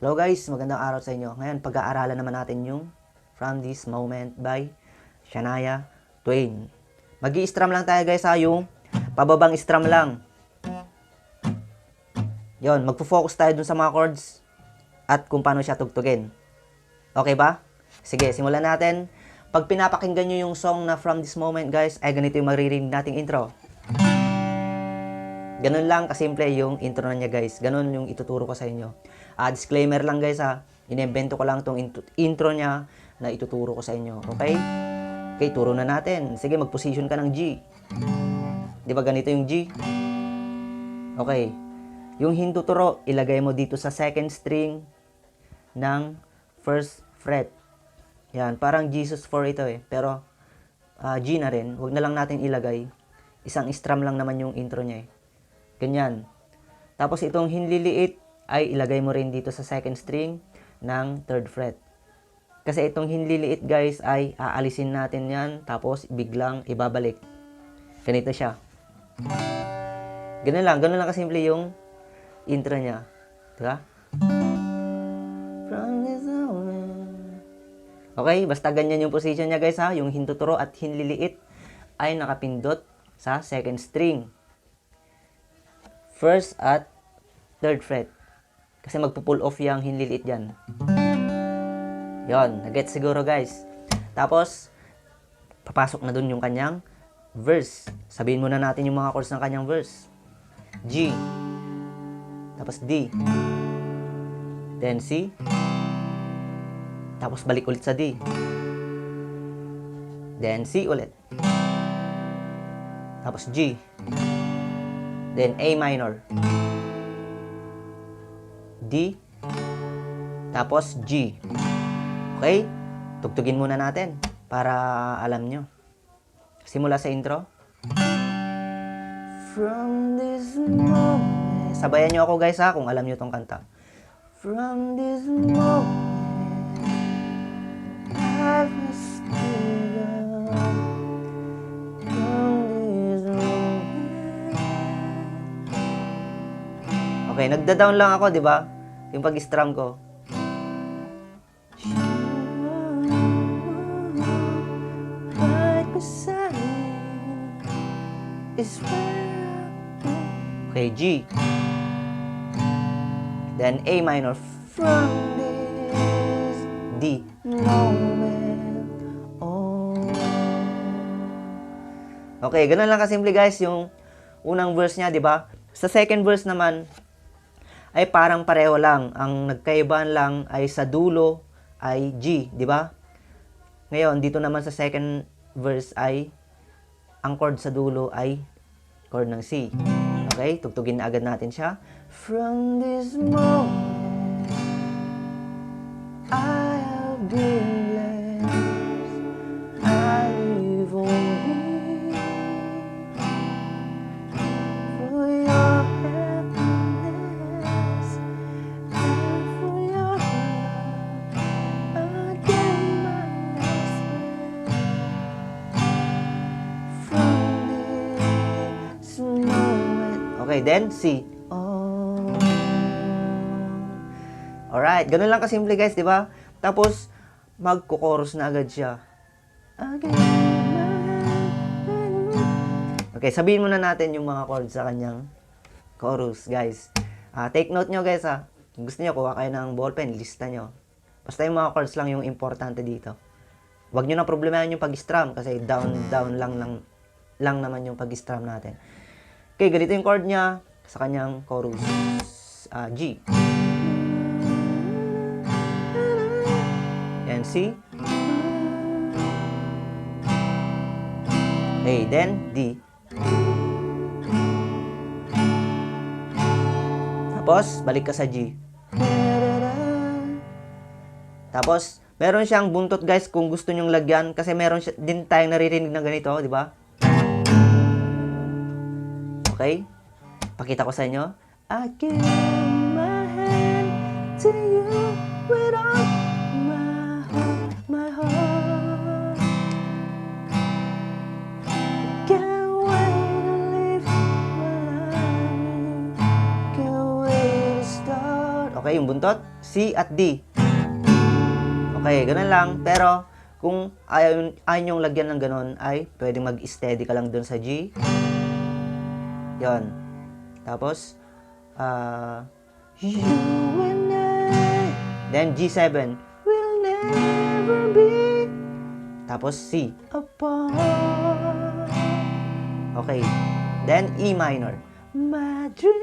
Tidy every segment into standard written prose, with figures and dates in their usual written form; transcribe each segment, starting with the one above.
Hello guys, magandang araw sa inyo. Ngayon, pag-aaralan naman natin yung From This Moment by Shania Twain. Mag-i-strum lang tayo guys ha, yung pababang strum lang. Yon, magfo-focus tayo dun sa mga chords at kung paano siya tugtugin. Okay ba? Sige, simulan natin. Pag pinapakinggan nyo yung song na From This Moment guys, ay ganito yung maririnig nating intro. Ganun lang kasimple yung intro na niya guys. Ganun yung ituturo ko sa inyo. Disclaimer lang guys ha. Inimbento ko lang tong intro niya na ituturo ko sa inyo. Okay? Okay, turo na natin. Sige, mag-position ka ng G. Di ba ganito yung G? Okay. Yung hintuturo, ilagay mo dito sa second string ng first fret. Yan, parang Jesus 4 ito eh. Pero G na rin. Huwag na lang natin ilagay. Isang strum lang naman yung intro niya eh. Ganyan. Tapos itong hinliliit ay ilagay mo rin dito sa second string ng third fret. Kasi itong hinliliit guys ay aalisin natin yan tapos biglang ibabalik. Ganito siya. Ganun lang kasimple yung intro niya. Diba? Okay, basta ganyan yung position niya guys ha. Yung hintuturo at hinliliit ay nakapindot sa second string. First at third fret. Kasi magpo-pull off yung hinliliit dyan. Yon, nag-get siguro guys. Tapos, papasok na dun yung kanyang verse. Sabihin muna natin yung mga chords ng kanyang verse. G. Tapos D. Then C. Tapos balik ulit sa D. Then C ulit. Tapos G. Then A minor. D. Tapos G. Okay? Tugtugin muna natin para alam nyo. Simula sa intro. From this moment. Sabayan nyo ako guys ha kung alam nyo tong kanta. From this moment I was still okay, nagda-down lang ako, di ba? Yung pag-strum ko. Okay, G. Then A minor. From this D. Moment on. Okay, ganun lang kasimple guys yung unang verse niya, di ba? Sa second verse naman, ay parang pareho lang. Ang nagkaibaan lang ay sa dulo ay G, di ba? Ngayon, dito naman sa second verse ay ang chord sa dulo ay chord ng C. Okay? Tugtugin na agad natin siya. From this moment, I have been blessed. I live only for your happiness and for your love. I give my last from this moment. Okay, then C. Oh. Alright, ganun lang kasimple guys, di ba? Tapos, magko-chorus na agad siya. Okay, sabihin muna natin yung mga chords sa kanyang chorus, guys. Take note nyo guys ha. Kung gusto nyo, kuha kayo ng ballpen, lista nyo. Basta yung mga chords lang yung importante dito. Huwag nyo na problemahan yung pag-strum kasi down lang naman yung pag-strum natin. Okay, ganito yung chord niya sa kanyang chorus. G. And C. Okay, then D. Tapos, balik ka sa G. Tapos, meron siyang buntot guys kung gusto nyong lagyan. Kasi meron din tayong naririnig na ganito, di ba? Okay? Pakita ko sa inyo. I give my hand to you with all my heart. Can't wait to live my life. Can't wait to start. Okay, Okay, yung buntot, C at D. Okay, ganun lang. Pero, kung ayaw nyong lagyan ng ganun, ay pwedeng mag-steady ka lang dun sa G. Yon. Tapos, you and I. Then, G7. Will never be. Tapos, C. Apart. Okay. Then, E minor. My dreams.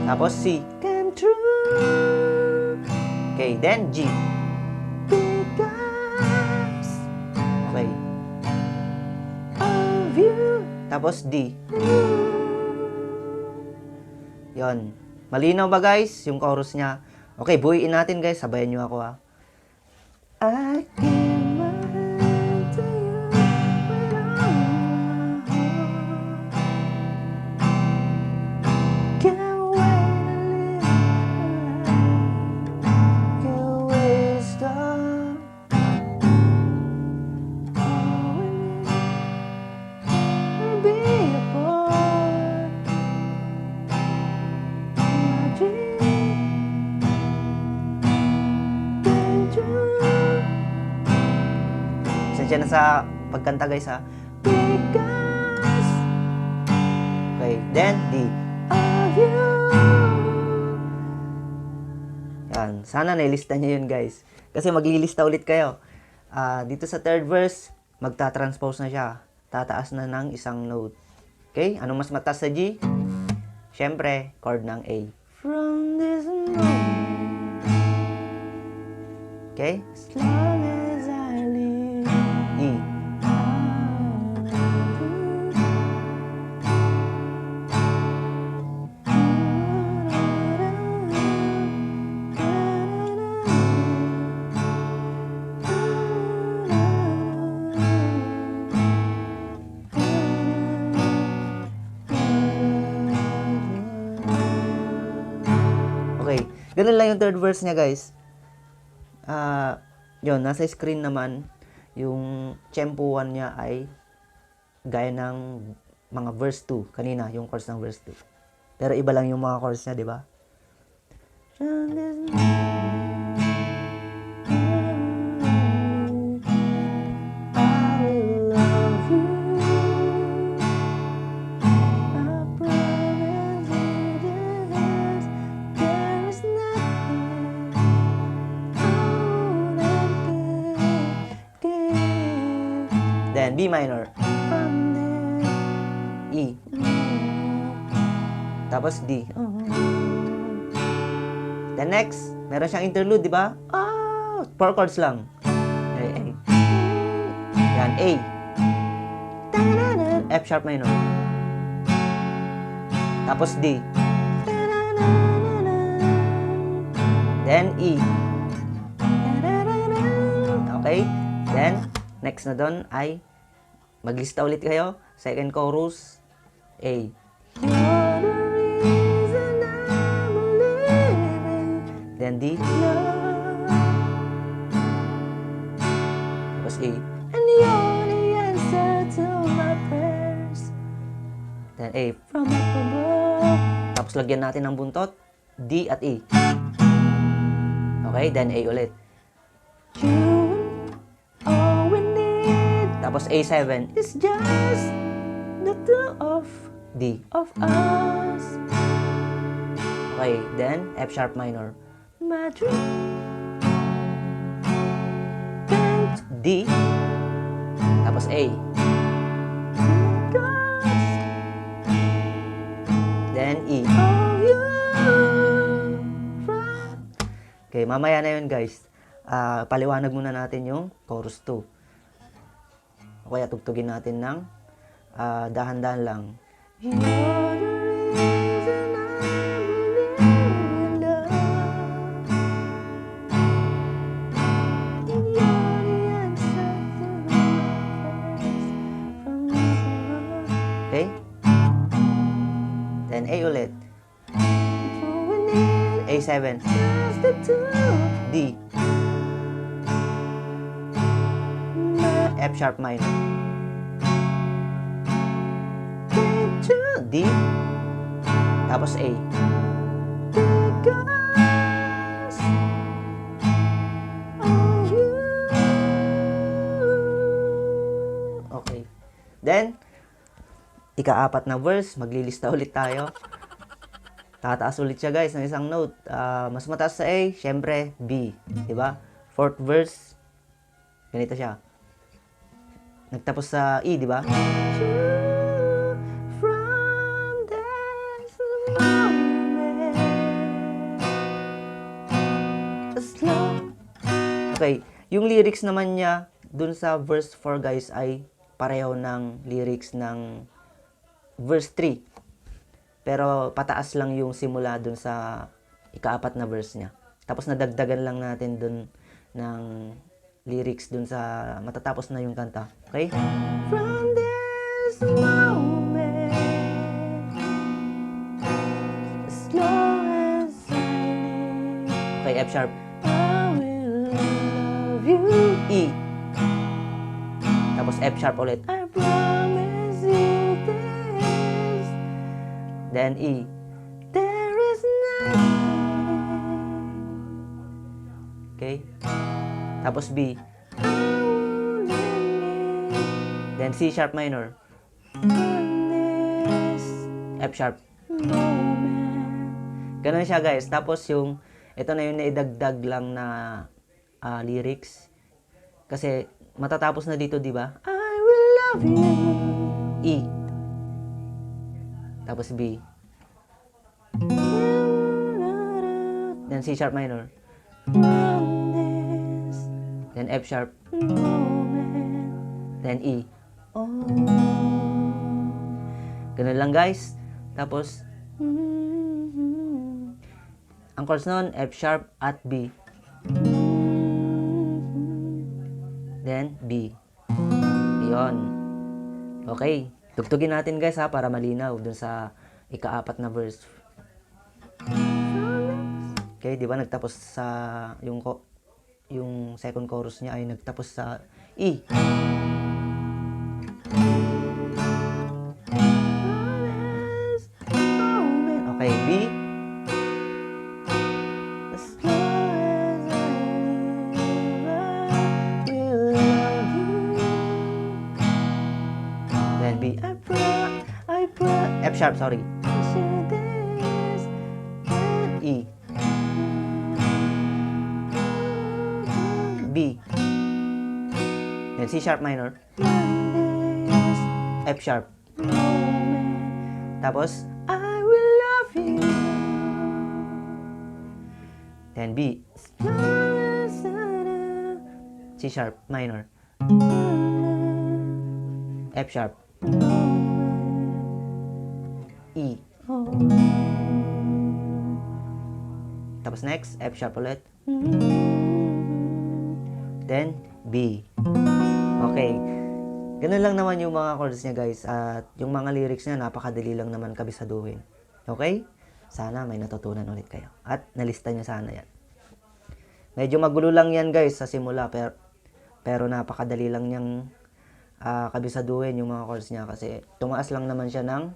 Tapos, C. Came true. Okay. Then, G. Because. Okay. Of you. Tapos, D. Yon. Malinaw ba guys? Yung chorus niya. Okay, buuin natin guys. Sabayan nyo ako ha. I give my hand to you with all my heart. Can't wait to live my life. Can't wait to stop. Oh, we'll be apart. My dream came true. Pasensya na sa pagkanta guys ha. Because. Okay, then D. Of you. Yan, sana nailista nyo yun guys. Kasi maglilista ulit kayo. Dito sa third verse, magta-transpose na siya. Tataas na ng isang note. Okay, anong mas mataas sa G? Siyempre, chord ng A. From this moment. Okay? As long as I live. E. Okay, ganun lang yung third verse niya guys. Yun, nasa screen naman, yung tempuan niya ay gaya ng mga verse 2. Kanina, yung chorus ng verse 2. Pero iba lang yung mga chorus niya, di ba? Then, B minor. E. Tapos, D. Then, next, meron siyang interlude, di ba? 4 chords lang. A. Yan, A. F sharp minor. Tapos, D. Then, E. Okay? Then, next na doon ay maglista ulit kayo. Second chorus, A. Then D. Tapos A. And the only answer to my prayers. Then A. From up above. Tapos lagyan natin ng buntot, D at E. Okay, then A ulit. Tapos A7 is just the two of D of us. Okay, then F sharp minor. My dream. D. Tapos A. Then E. Okay, mamaya na yun guys. Paliwanag muna natin yung chorus 2. O kaya tugtugin natin ng dahan-dahan lang. Okay? Then A ulit. A7. D. F sharp minor. D. Tapos A. ika-4 na verse, maglilista ulit tayo. Tataas ulit siya guys ng isang note. Mas mataas sa A, syempre B. Diba? 4th verse, ganito siya. Nagtapos sa E, diba? From this moment, okay, yung lyrics naman niya dun sa verse 4 guys ay pareho ng lyrics ng verse 3. Pero pataas lang yung simula dun sa ika-4 na verse niya. Tapos nadagdagan lang natin dun ng lyrics dun sa matatapos na yung kanta. Okay? From this moment, as long as I live. Okay, F sharp. I will love you. E. Tapos F sharp ulit. I promise you this. Then E. There is nothing. Okay? Tapos B. Then C sharp minor. F sharp. Ganun siya guys. Tapos yung, ito na yung naidagdag lang na lyrics. Kasi matatapos na dito, di ba? I will love you. E. Tapos B. Then C sharp minor. Then F sharp. Then E. Oh. Ganun lang guys. Tapos ang chords nun, F sharp at B. Then B. Yun. Okay. Tugtugin natin guys ha, para malinaw dun sa ika-4 na verse. Okay, di ba nagtapos sa yung second chorus niya ay nagtapos sa E. Okay, B. Then B. F sharp, sorry. E. B. Then C sharp minor. F sharp. Tapos I will love you. Then B. C sharp minor. F sharp. E. Tapos next, F sharp ulit. Then B. Okay. Ganun lang naman yung mga chords niya guys. At yung mga lyrics niya, napakadali lang naman kabisaduhin. Okay? Sana may natutunan ulit kayo. At nalista niya sana yan. Medyo magulo lang yan guys sa simula. Pero napakadali lang niyang kabisaduhin yung mga chords niya. Kasi tumaas lang naman siya ng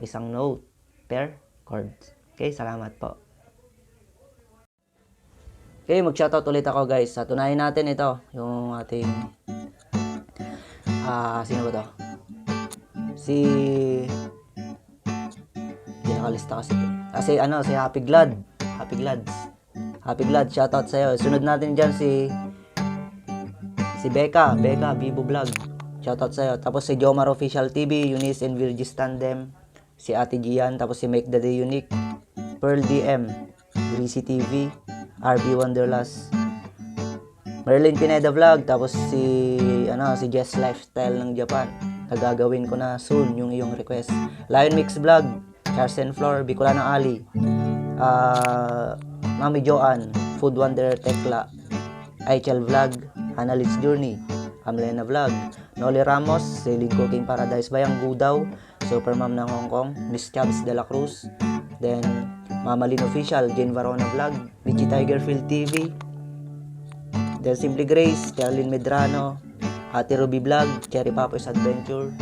isang note per chords. Okay? Salamat po. Okay, mag-shoutout ulit ako guys. Tunahin natin ito, yung ating sino ba to? Hindi nakalista kasi. Si Happy Glad. Happy Glad, shoutout sa'yo. Sunod natin dyan si Becca Vivo Vlog. Shoutout sa'yo. Tapos si Jomar Official TV, Eunice and Virgis Tandem, si Ate Gian, tapos si Make the Day Unique, Pearl DM, Greasy TV, RB Wonderlust, Merlin Pineda Vlog, tapos si Jess Lifestyle ng Japan. Nagagawin ko na soon yung iyong request. Lion Mix Vlog, Charles and Floor, Bicolana Ali, Mami Joanne, Food Wonder Tekla, Aichel Vlog, Annalise Journey, Amlena Vlog, Noli Ramos, Sailing Cooking Paradise Bayang Gudaw, Supermom ng Hong Kong, Miss Chavez de la Cruz, then Mama Lynn Official, Jane Varona Vlog, Michi Tigerfield TV, then Simply Grace, Charlene Medrano, Ate Ruby Vlog, Cherry Papoy's Adventure.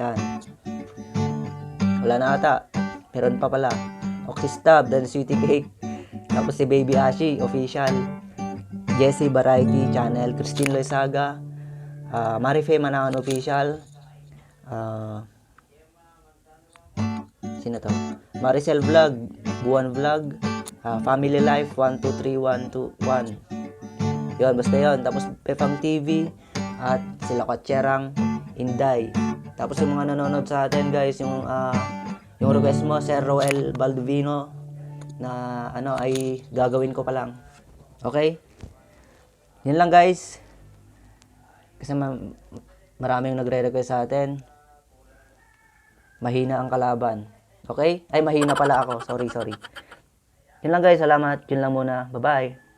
Yan. Wala na ata. Meron pa pala. Oxystab, then Sweetie Cake. Tapos si Baby Ashi, Official. Jessie Variety Channel, Christine Loizaga, Marife Manangan Official, Sino to? Maricel Vlog, Buwan Vlog, Family Life 123121. Yun, basta yun. Tapos Pepang TV at sila Kwatcherang, Inday. Tapos yung mga nanonood sa atin guys, yung request mo, Sir Roel Baldovino, na ay gagawin ko pa lang. Okay? Yun lang guys. Kasi maraming nagre-request sa atin. Mahina ang kalaban. Okay? Ay, mahina pala ako. Sorry. Yun lang guys. Salamat. Yun lang muna. Bye-bye.